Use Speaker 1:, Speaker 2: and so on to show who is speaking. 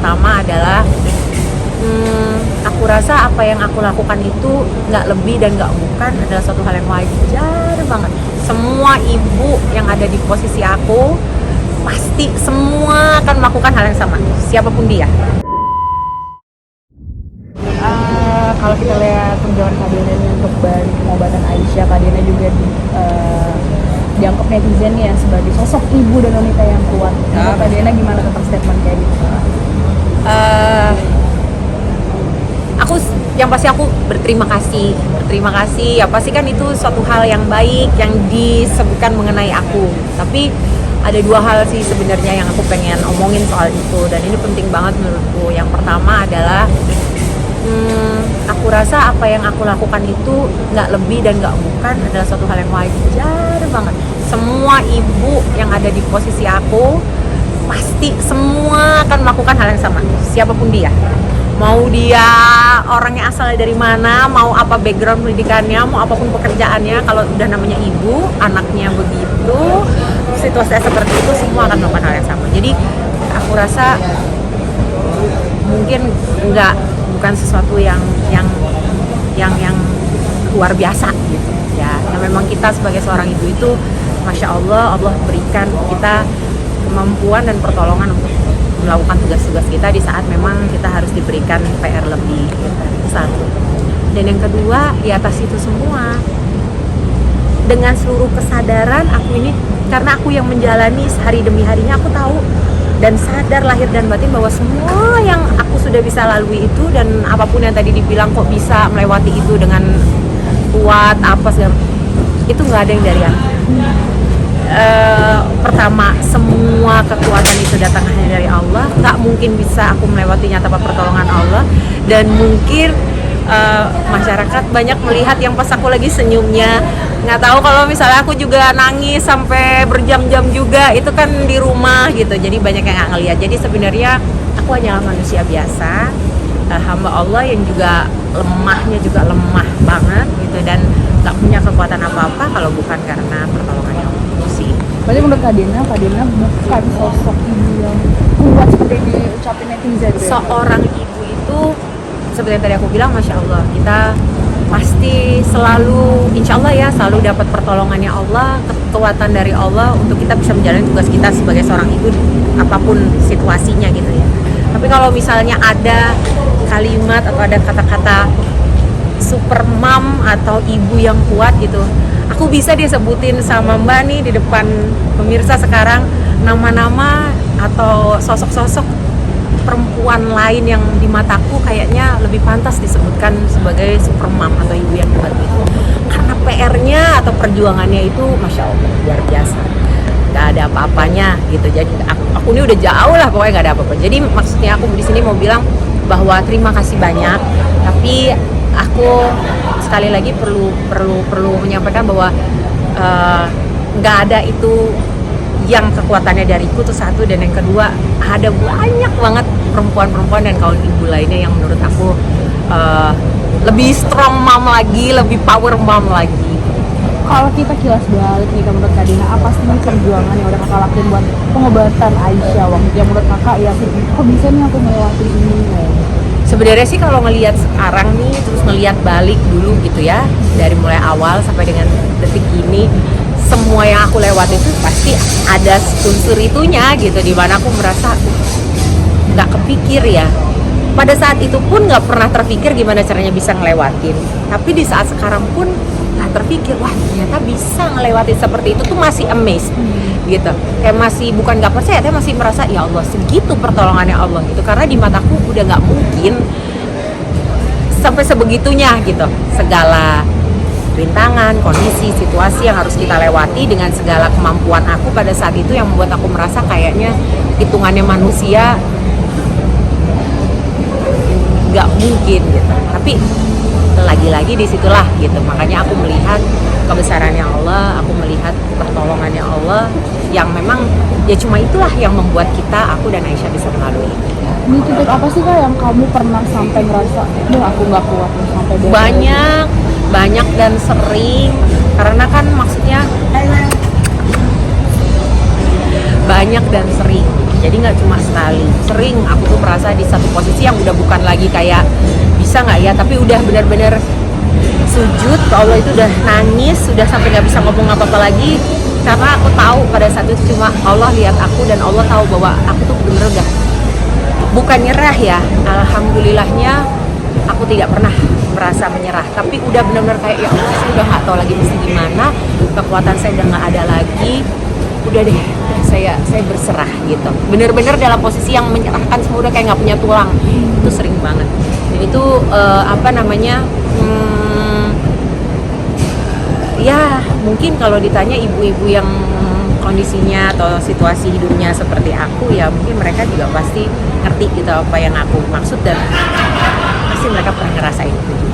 Speaker 1: pertama adalah aku rasa apa yang aku lakukan itu nggak lebih dan nggak bukan adalah suatu hal yang wajar banget. Semua ibu yang ada di posisi aku pasti semua akan melakukan hal yang sama, siapapun dia. Kalau kita lihat perjuangan Kak Diana ini untuk pengobatan Aisyah, Kak Diana juga dianggap netizen ya sebagai sosok ibu dan wanita yang kuat. Menurut Kak Diana gimana tentang statement kayak gitu? Aku berterima kasih. Ya pasti kan itu suatu hal yang baik yang disebutkan mengenai aku. Tapi ada dua hal sih sebenarnya yang aku pengen omongin soal itu, dan ini penting banget menurutku. Yang pertama adalah aku rasa apa yang aku lakukan itu nggak lebih dan nggak bukan adalah suatu hal yang wajar banget. Semua ibu yang ada di posisi aku pasti semua akan melakukan hal yang sama, siapapun dia. Mau dia orangnya asalnya dari mana, mau apa background pendidikannya, mau apapun pekerjaannya, kalau udah namanya ibu, anaknya begitu, situasinya seperti itu, semua akan melakukan hal yang sama. Jadi aku rasa mungkin bukan sesuatu yang luar biasa gitu ya. Nah, memang kita sebagai seorang ibu itu, masya Allah berikan kita kemampuan dan pertolongan untuk melakukan tugas-tugas kita di saat memang kita harus diberikan PR lebih gitu. Satu. Dan yang kedua, di atas itu semua, dengan seluruh kesadaran aku ini, karena aku yang menjalani sehari demi harinya, aku tahu dan sadar lahir dan batin bahwa semua yang aku sudah bisa lalui itu, dan apapun yang tadi dibilang kok bisa melewati itu dengan kuat apa segala, itu nggak ada yang dari aku. Pertama, semua kekuatan itu datang hanya dari Allah. Nggak mungkin bisa aku melewatinya tanpa pertolongan Allah. Dan mungkin masyarakat banyak melihat yang pas aku lagi senyumnya, nggak tahu kalau misalnya aku juga nangis sampai berjam-jam juga, itu kan di rumah gitu, jadi banyak yang nggak ngelihat. Jadi sebenarnya aku hanyalah manusia biasa, hamba Allah yang juga lemahnya juga lemah banget gitu, dan nggak punya kekuatan apa-apa kalau bukan karena pertolongan Allah sih.
Speaker 2: Berarti menurut Kak Diana bukan sosok ibu yang kuat seperti yang diucapin netizen.
Speaker 1: Seorang ibu itu seperti yang tadi aku bilang, masya Allah, kita pasti selalu, insya Allah ya, selalu dapat pertolongannya Allah, kekuatan dari Allah untuk kita bisa menjalani tugas kita sebagai seorang ibu apapun situasinya gitu ya. Tapi kalau misalnya ada kalimat atau ada kata-kata super mom atau ibu yang kuat gitu, aku bisa disebutin sama Mbak nih di depan pemirsa sekarang nama-nama atau sosok-sosok perempuan lain yang di mataku kayaknya lebih pantas disebutkan sebagai super mom atau ibu yang kuat gitu. Karena PR-nya atau perjuangannya itu masya Allah luar biasa, nggak ada apa-apanya gitu. Jadi aku ini udah jauh lah pokoknya nggak ada apa-apa. Jadi maksudnya aku di sini mau bilang bahwa terima kasih banyak, tapi aku sekali lagi perlu menyampaikan bahwa nggak ada itu yang kekuatannya dariku, itu satu. Dan yang kedua, ada banyak banget perempuan-perempuan dan kaum ibu lainnya yang menurut aku lebih strong mom lagi, lebih power mom lagi.
Speaker 2: Kalau kita kilas balik nih, menurut Kak Diana, apa sih perjuangan yang udah kakak lakuin buat pengobatan Aisyah waktu itu, yang menurut kakak ya kok bisa nih aku melewati ini ya?
Speaker 1: Sebenarnya sih kalau ngelihat sekarang nih, terus ngelihat balik dulu gitu ya, dari mulai awal sampai dengan detik ini, semua yang aku lewati itu pasti ada unsur itunya gitu, dimana aku merasa nggak kepikir ya. Pada saat itu pun nggak pernah terpikir gimana caranya bisa ngelewatin. Tapi di saat sekarang pun nggak terpikir, wah ternyata bisa ngelewatin seperti itu, tuh masih amazed gitu. Kayak masih bukan nggak percaya, tapi masih merasa ya Allah segitu pertolongannya Allah gitu. Karena di mataku udah nggak mungkin sampai sebegitunya gitu. Segala rintangan, kondisi, situasi yang harus kita lewati dengan segala kemampuan aku pada saat itu yang membuat aku merasa kayaknya hitungannya manusia nggak mungkin gitu. Tapi lagi-lagi disitulah gitu, makanya aku melihat kebesarannya Allah, aku melihat pertolongannya Allah yang memang ya cuma itulah yang membuat kita, aku dan Aisyah bisa melalui.
Speaker 2: Di titik apa sih Kak yang kamu pernah sampai ngerasa, aku nggak kuat sampai
Speaker 1: banyak dan sering, karena kan maksudnya banyak dan sering Jadi nggak cuma sekali, sering aku tuh merasa di satu posisi yang udah bukan lagi kayak bisa nggak ya, tapi udah benar-benar sujud ke Allah, itu udah nangis, udah sampai nggak bisa ngomong apa-apa lagi, karena aku tahu pada saat itu cuma Allah lihat aku dan Allah tahu bahwa aku tuh bener-bener udah bukan nyerah ya, alhamdulillahnya aku tidak pernah merasa menyerah, tapi udah benar-benar kayak ya Allah, saya udah nggak tahu lagi mesti gimana, kekuatan saya udah nggak ada lagi, udah deh, saya berserah gitu, bener-bener dalam posisi yang menyerahkan semua, udah kayak nggak punya tulang. Itu sering banget, dan itu ya mungkin kalau ditanya ibu-ibu yang kondisinya atau situasi hidupnya seperti aku, ya mungkin mereka juga pasti ngerti gitu apa yang aku maksud, dan pasti mereka pernah ngerasain itu juga.